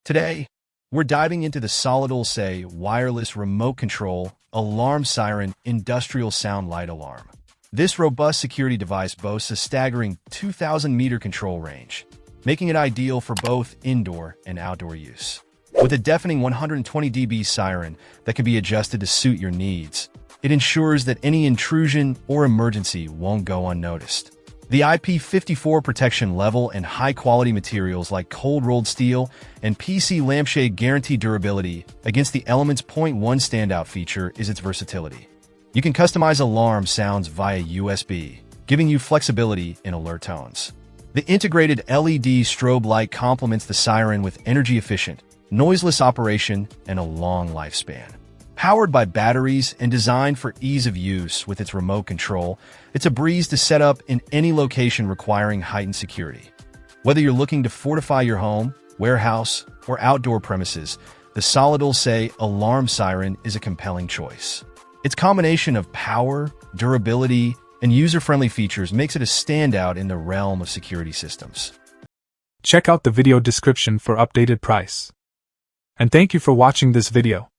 Today, we're diving into the Solid wireless remote control alarm Siren industrial sound light alarm. This robust security device boasts a staggering 2,000-meter control range, making it ideal for both indoor and outdoor use. With a deafening 120 dB siren that can be adjusted to suit your needs, it ensures that any intrusion or emergency won't go unnoticed. The IP54 protection level and high-quality materials like cold-rolled steel and PC lampshade guarantee durability against the elements. One standout feature is its versatility. You can customize alarm sounds via USB, giving you flexibility in alert tones. The integrated LED strobe light complements the siren with energy-efficient, noiseless operation and a long lifespan. Powered by batteries and designed for ease of use with its remote control, it's a breeze to set up in any location requiring heightened security. Whether you're looking to fortify your home, warehouse, or outdoor premises, the Solid alarm siren is a compelling choice. Its combination of power, durability, and user-friendly features makes it a standout in the realm of security systems. Check out the video description for updated price. And thank you for watching this video.